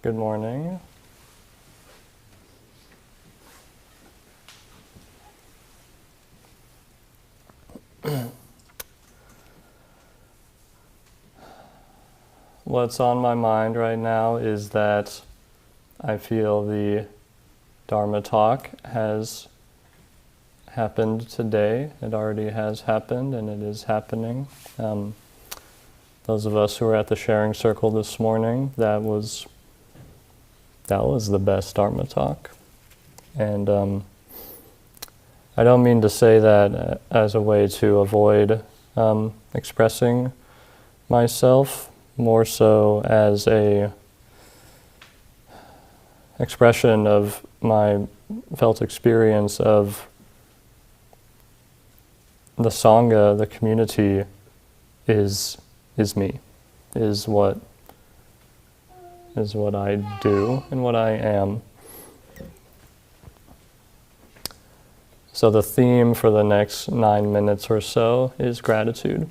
Good morning. What's on my mind right now is that I feel the Dharma talk has happened today. It already has happened and it is happening. Those of us who were at the sharing circle this morning, that was the best Dharma talk. And I don't mean to say that as a way to avoid expressing myself, more so as a expression of my felt experience of the Sangha, the community, is me, is what I do and what I am. So the theme for the next 9 minutes or so is gratitude.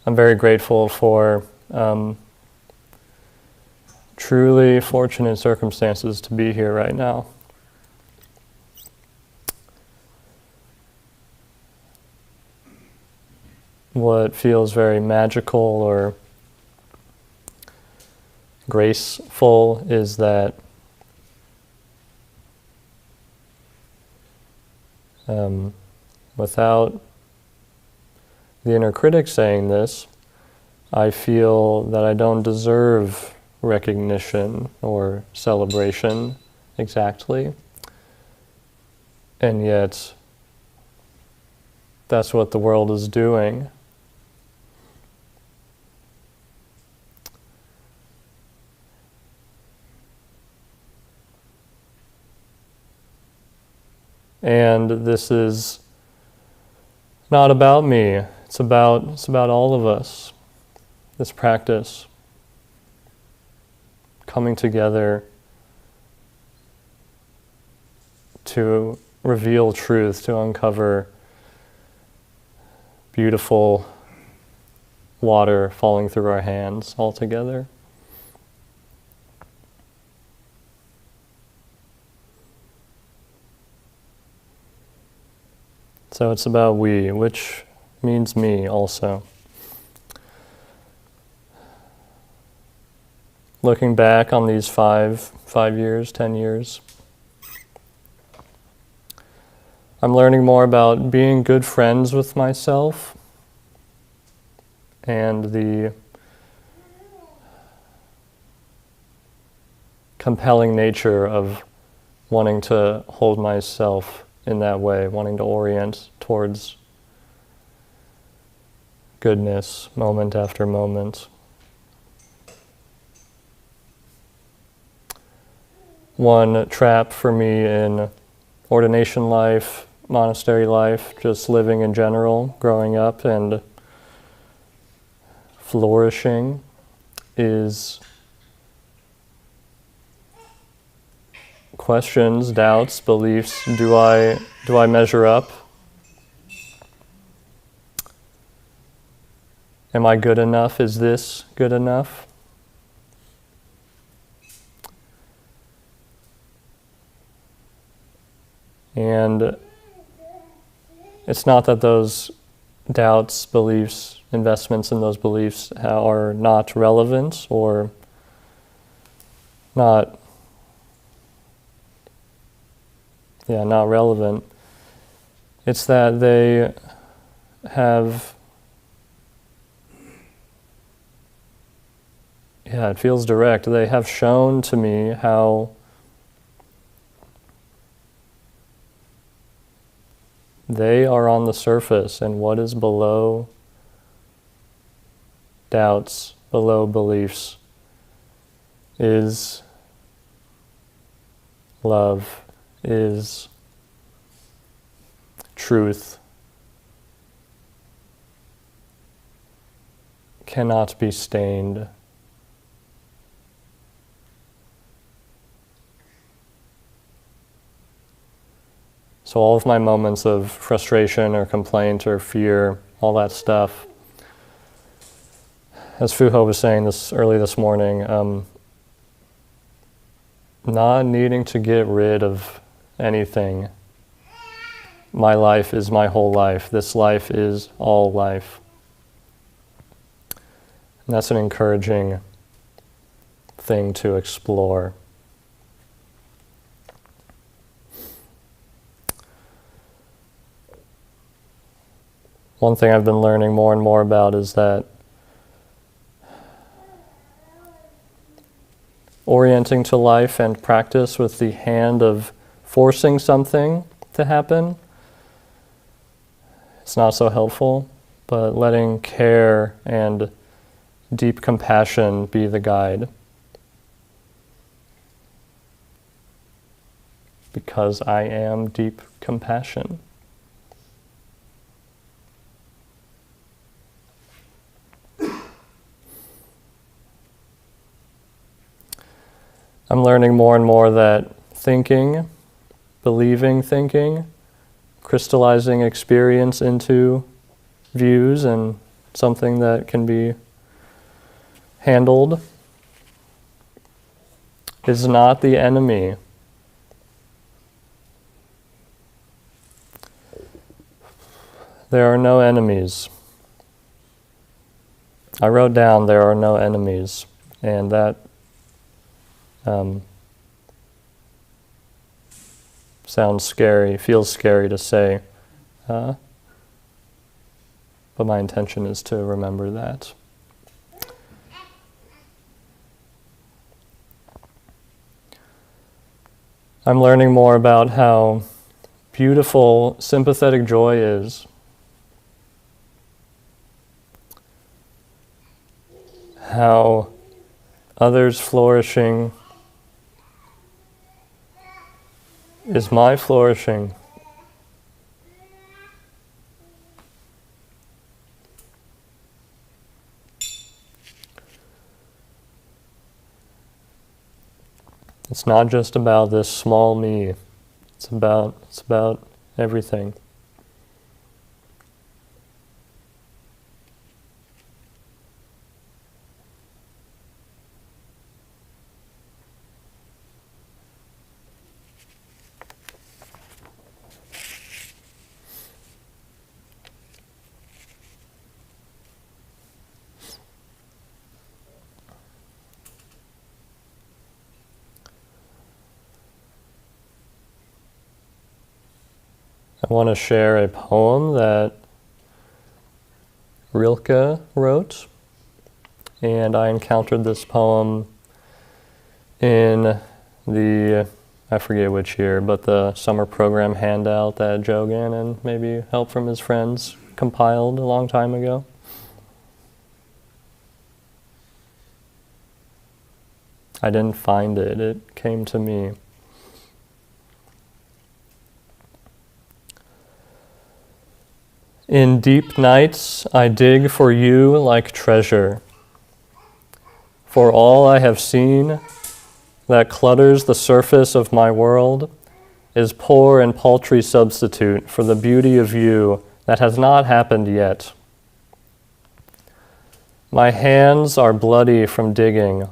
I'm very grateful for truly fortunate circumstances to be here right now. What feels very magical or graceful is that without the inner critic saying this, I feel that I don't deserve recognition or celebration exactly. And yet, that's what the world is doing. And this is not about me. It's about all of us. This practice, coming together to reveal truth, to uncover beautiful water falling through our hands all together. So it's about we, which means me also. Looking back on these 5 years, 10 years, I'm learning more about being good friends with myself and the compelling nature of wanting to hold myself in that way, wanting to orient towards goodness moment after moment. One trap for me in ordination life, monastery life, just living in general, growing up and flourishing, is questions, doubts, beliefs. Do I measure up? Am I good enough? Is this good enough? And it's not that those doubts, beliefs, investments in those beliefs are not relevant or not relevant. It's that they have, it feels direct. They have shown to me how they are on the surface, and what is below doubts, below beliefs, is love, is truth, cannot be stained. So all of my moments of frustration or complaint or fear, all that stuff, as Fuho was saying this early this morning, not needing to get rid of anything. My life is my whole life. This life is all life. And that's an encouraging thing to explore. One thing I've been learning more and more about is that orienting to life and practice with the hand of forcing something to happen, it's not so helpful, but letting care and deep compassion be the guide. Because I am deep compassion. I'm learning more and more that thinking, believing thinking, crystallizing experience into views and something that can be handled is not the enemy. There are no enemies. I wrote down there are no enemies, and that sounds scary, feels scary to say, but my intention is to remember that. I'm learning more about how beautiful sympathetic joy is. How others flourishing is my flourishing. It's not just about this small me. It's about everything. I want to share a poem that Rilke wrote, and I encountered this poem in the, I forget which year, but the summer program handout that Jogan and maybe help from his friends compiled a long time ago. I didn't find it, it came to me. In deep nights I dig for you like treasure, for all I have seen that clutters the surface of my world is poor and paltry substitute for the beauty of you that has not happened yet. My hands are bloody from digging.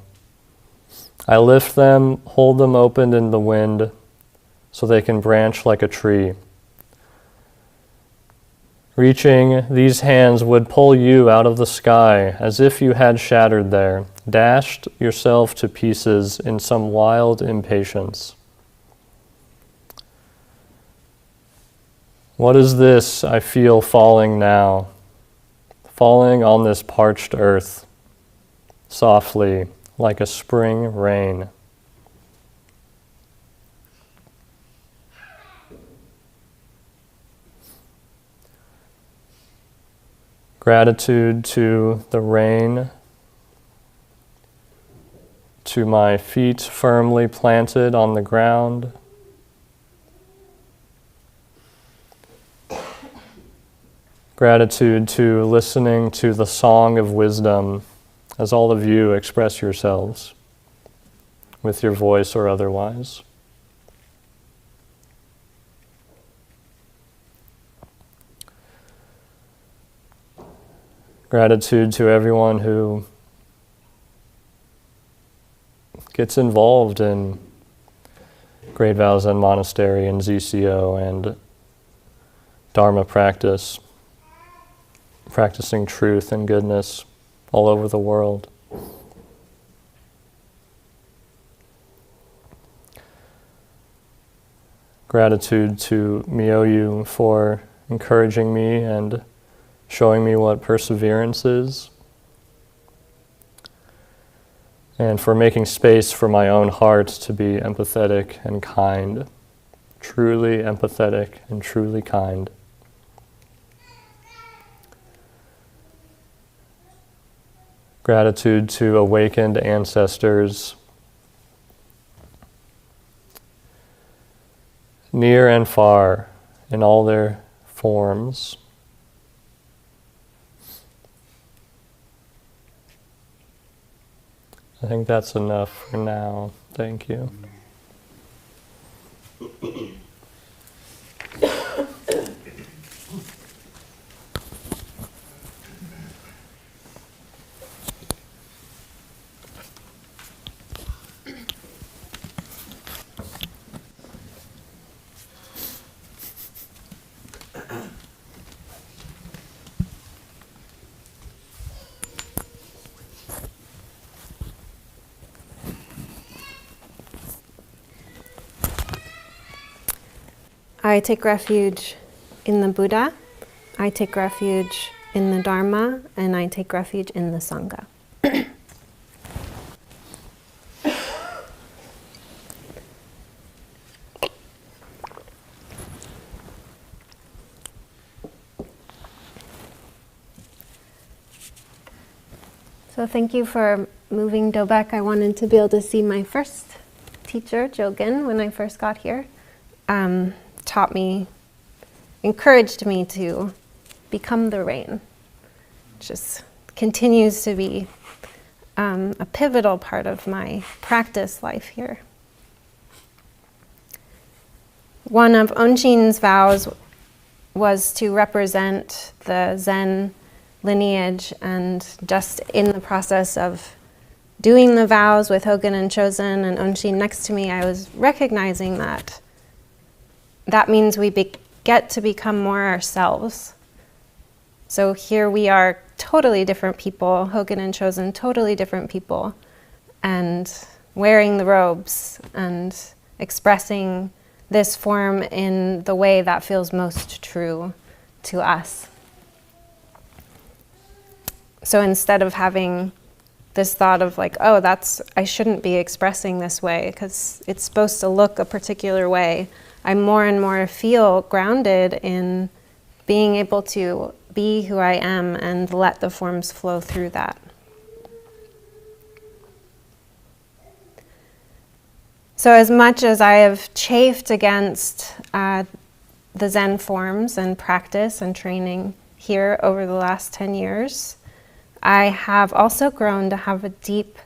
I lift them, hold them open in the wind so they can branch like a tree. Reaching, these hands would pull you out of the sky as if you had shattered there, dashed yourself to pieces in some wild impatience. What is this I feel falling now, falling on this parched earth, softly, like a spring rain? Gratitude to the rain, to my feet firmly planted on the ground. Gratitude to listening to the song of wisdom as all of you express yourselves with your voice or otherwise. Gratitude to everyone who gets involved in Great Vow Zen Monastery and ZCO and Dharma practice, practicing truth and goodness all over the world. Gratitude to Myoyu for encouraging me and showing me what perseverance is, and for making space for my own heart to be empathetic and kind, truly empathetic and truly kind. Gratitude to awakened ancestors, near and far, in all their forms. I think that's enough for now. Thank you. I take refuge in the Buddha, I take refuge in the Dharma, and I take refuge in the Sangha. So thank you for moving Dobek. I wanted to be able to see my first teacher, Jogen, when I first got here. Taught me, encouraged me to become the rain. Just continues to be a pivotal part of my practice life here. One of Onshin's vows was to represent the Zen lineage, and just in the process of doing the vows with Hogen and Chosen and Onshin next to me, I was recognizing that means we get to become more ourselves. So here we are, totally different people, Hogen and Chosen, totally different people, and wearing the robes and expressing this form in the way that feels most true to us. So instead of having this thought of like, oh, I shouldn't be expressing this way because it's supposed to look a particular way, I more and more feel grounded in being able to be who I am and let the forms flow through that. So as much as I have chafed against the Zen forms and practice and training here over the last 10 years, I have also grown to have a deep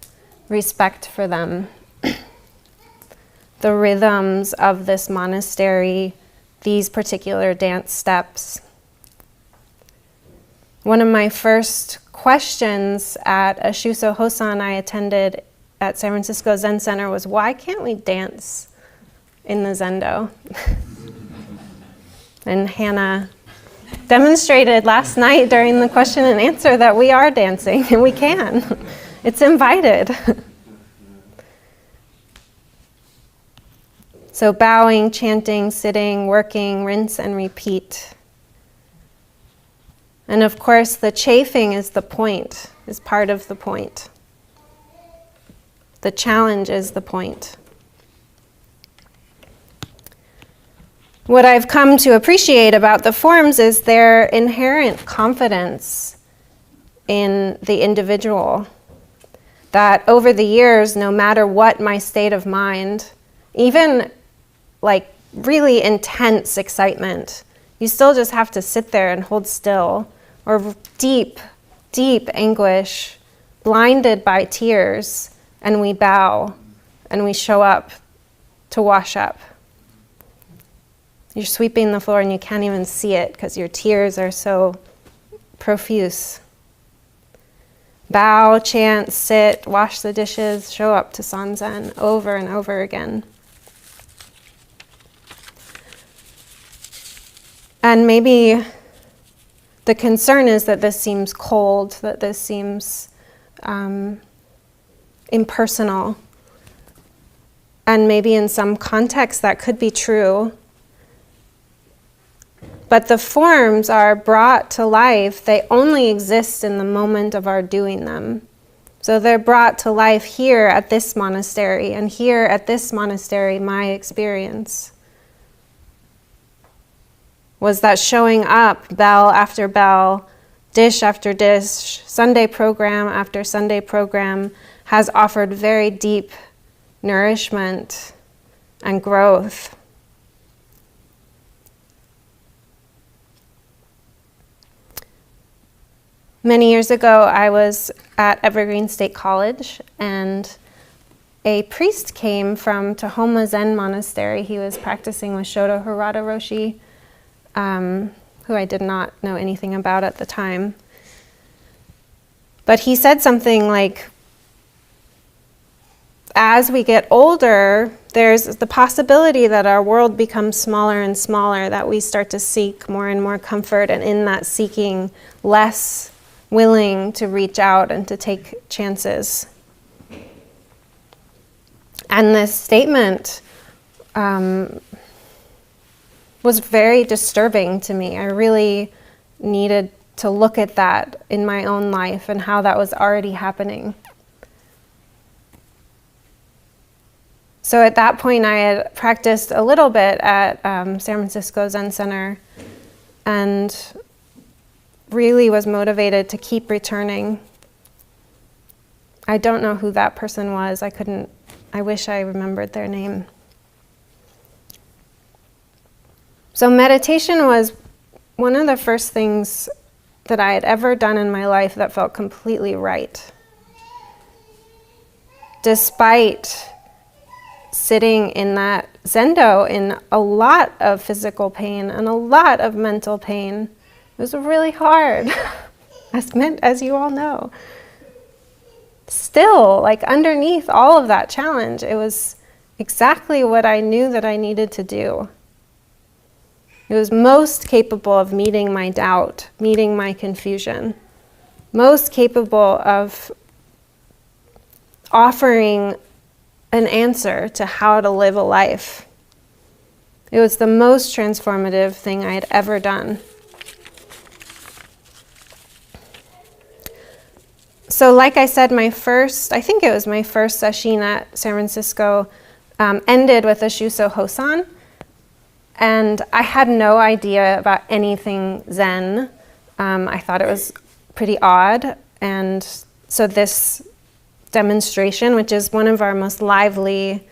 respect for them. The rhythms of this monastery, these particular dance steps. One of my first questions at a Shuso Hosan I attended at San Francisco Zen Center was, why can't we dance in the Zendo? And Hannah demonstrated last night during the question and answer that we are dancing, and we can. It's invited. So bowing, chanting, sitting, working, rinse and repeat. And of course, the chafing is the point, is part of the point. The challenge is the point. What I've come to appreciate about the forms is their inherent confidence in the individual. That over the years, no matter what my state of mind, even like really intense excitement, you still just have to sit there and hold still, or deep, deep anguish, blinded by tears, and we bow and we show up to wash up. You're sweeping the floor and you can't even see it because your tears are so profuse. bow, chant, sit, wash the dishes, show up to Sanzen over and over again. And maybe the concern is that this seems cold, that this seems impersonal. And maybe in some context that could be true. But the forms are brought to life. They only exist in the moment of our doing them. So they're brought to life here at this monastery, and here at this monastery, my experience was that showing up bell after bell, dish after dish, Sunday program after Sunday program has offered very deep nourishment and growth. Many years ago, I was at Evergreen State College, and a priest came from Tahoma Zen Monastery. He was practicing with Shodo Harada Roshi, who I did not know anything about at the time. But he said something like, as we get older, there's the possibility that our world becomes smaller and smaller, that we start to seek more and more comfort, and in that seeking, less willing to reach out and to take chances. And this statement was very disturbing to me. I really needed to look at that in my own life and how that was already happening. So at that point, I had practiced a little bit at San Francisco Zen Center and really was motivated to keep returning. I don't know who that person was. I wish I remembered their name. So meditation was one of the first things that I had ever done in my life that felt completely right. Despite sitting in that zendo in a lot of physical pain and a lot of mental pain, it was really hard, as you all know. Still, like underneath all of that challenge, it was exactly what I knew that I needed to do. It was most capable of meeting my doubt, meeting my confusion, most capable of offering an answer to how to live a life. It was the most transformative thing I had ever done. So like I said, I think it was my first session at San Francisco, ended with a Shuso Hosan. And I had no idea about anything Zen. I thought it was pretty odd. And so this demonstration, which is one of our most lively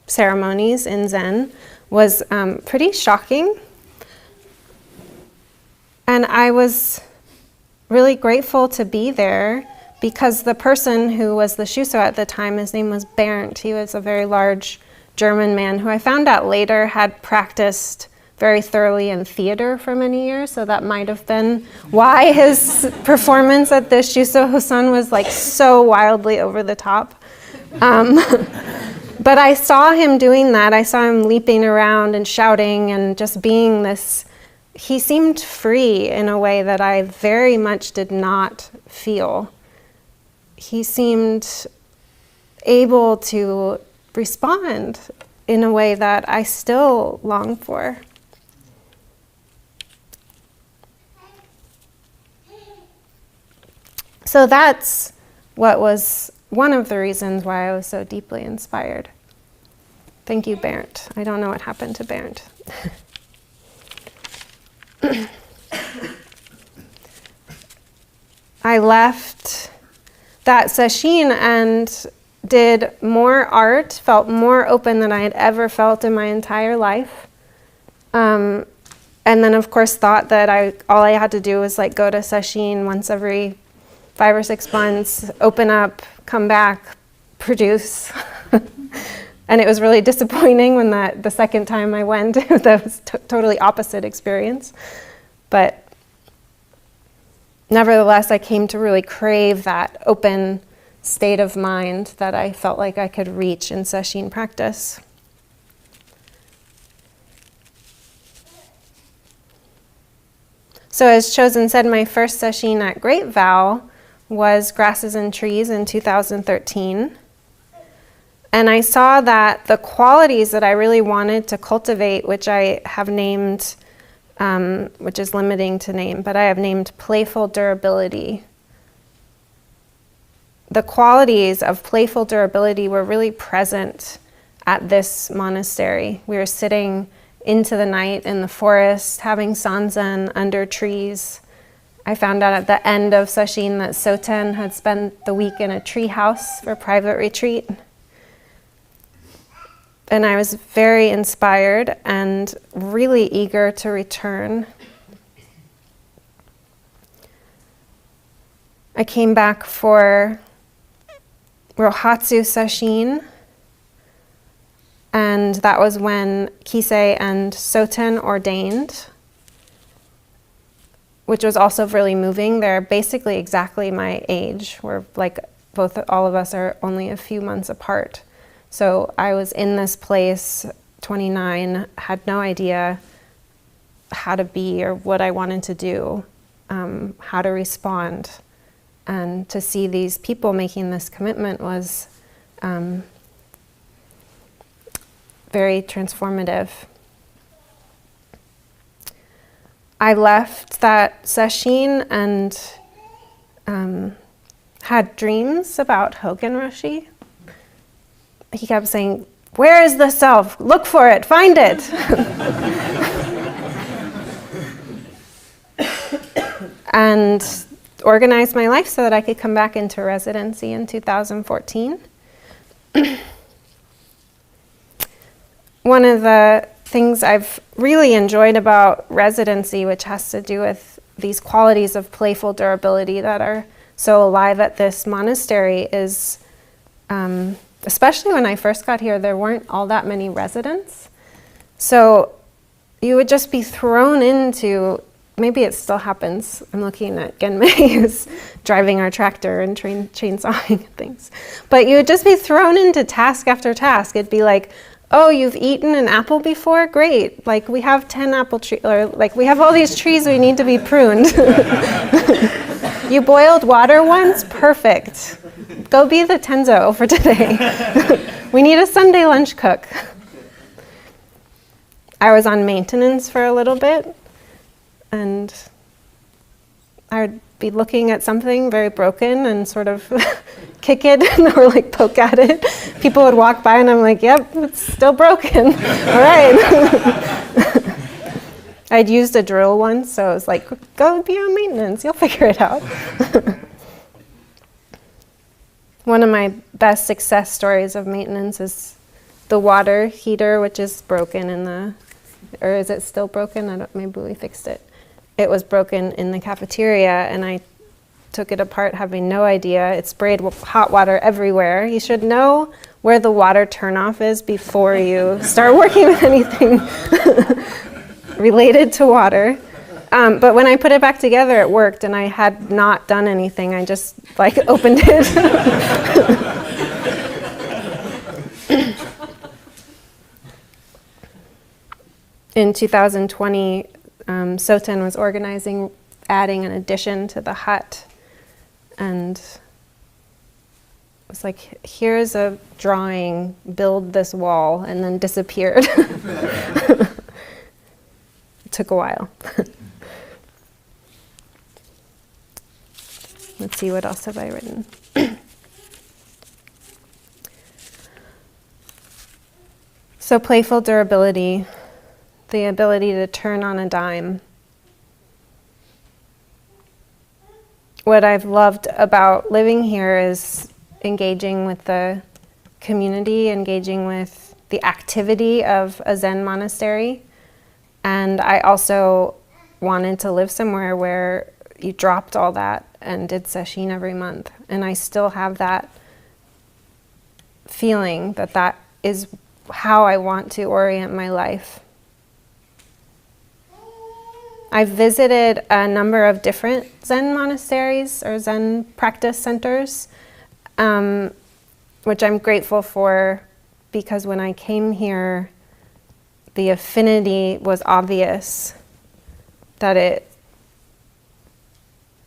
ceremonies in Zen, was pretty shocking. And I was really grateful to be there because the person who was the Shuso at the time, his name was Bernd. He was a very large German man who I found out later had practiced very thoroughly in theater for many years, so that might have been why his performance at the Shuso Hosan was like so wildly over the top. But I saw him doing that. I saw him leaping around and shouting and just being this. He seemed free in a way that I very much did not feel. He seemed able to respond in a way that I still long for. So that's what was one of the reasons why I was so deeply inspired. Thank you, Bernd. I don't know what happened to Bernd. I left that session and did more art, felt more open than I had ever felt in my entire life. And then of course thought that all I had to do was like go to session once every 5 or 6 months, open up, come back, produce. And it was really disappointing when the second time I went, that was totally opposite experience. But nevertheless, I came to really crave that open state of mind that I felt like I could reach in sesshin practice. So as Chosen said, my first sesshin at Great Vow was Grasses and Trees in 2013. And I saw that the qualities that I really wanted to cultivate, which I have named, which is limiting to name, but I have named playful durability. The qualities of playful durability were really present at this monastery. We were sitting into the night in the forest, having sanzen under trees. I found out at the end of sesshin that Soten had spent the week in a tree house for private retreat. And I was very inspired and really eager to return. I came back for Rohatsu sesshin, and that was when Kisei and Soten ordained, which was also really moving. They're basically exactly my age. We're like, all of us are only a few months apart. So I was in this place, 29, had no idea how to be or what I wanted to do, how to respond. And to see these people making this commitment was very transformative. I left that sesshin and had dreams about Hogen Roshi. He kept saying, "Where is the self? Look for it, find it." And organized my life so that I could come back into residency in 2014. One of the things I've really enjoyed about residency, which has to do with these qualities of playful durability that are so alive at this monastery, is especially when I first got here, there weren't all that many residents. So you would just be thrown into, maybe it still happens. I'm looking at Genmei, who's driving our tractor and chainsawing things. But you would just be thrown into task after task. It'd be like, oh, you've eaten an apple before? Great. Like, we have 10 apple trees, or like, we have all these trees we need to be pruned. You boiled water once? Perfect. Go be the Tenzo for today. We need a Sunday lunch cook. I was on maintenance for a little bit, and I would be looking at something very broken and sort of kick it or like poke at it. People would walk by and I'm like, yep, it's still broken. All right. I'd used a drill once, so I was like, go be on maintenance, you'll figure it out. One of my best success stories of maintenance is the water heater, which is broken in the, or is it still broken? Maybe we fixed it. It was broken in the cafeteria, and I took it apart having no idea. It sprayed hot water everywhere. You should know where the water turnoff is before you start working with anything related to water. But when I put it back together, it worked, and I had not done anything. I just like opened it. In 2020, Soten was organizing adding an addition to the hut, and it was like, here's a drawing, build this wall, and then disappeared. It took a while. Let's see, what else have I written? So playful durability, the ability to turn on a dime. What I've loved about living here is engaging with the community, engaging with the activity of a Zen monastery. And I also wanted to live somewhere where you dropped all that and did sesshin every month. And I still have that feeling that that is how I want to orient my life. I've visited a number of different Zen monasteries or Zen practice centers, which I'm grateful for, because when I came here, the affinity was obvious, that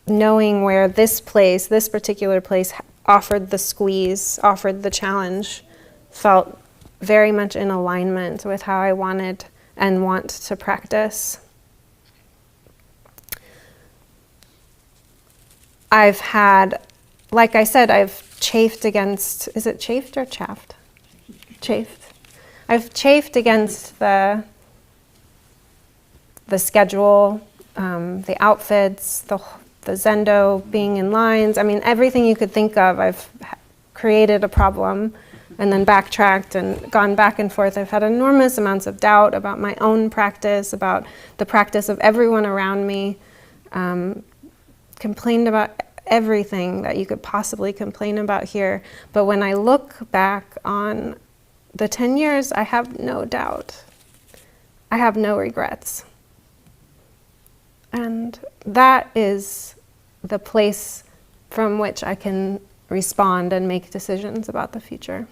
knowing where this particular place offered the squeeze, offered the challenge, felt very much in alignment with how I wanted and want to practice. I've had, like I said, I've chafed against, is it chafed or chaffed? Chafed. I've chafed against the schedule, the outfits, the zendo being in lines. I mean, everything you could think of, I've created a problem and then backtracked and gone back and forth. I've had enormous amounts of doubt about my own practice, about the practice of everyone around me, complained about everything that you could possibly complain about here. But when I look back on the 10 years, I have no doubt. I have no regrets. And that is the place from which I can respond and make decisions about the future.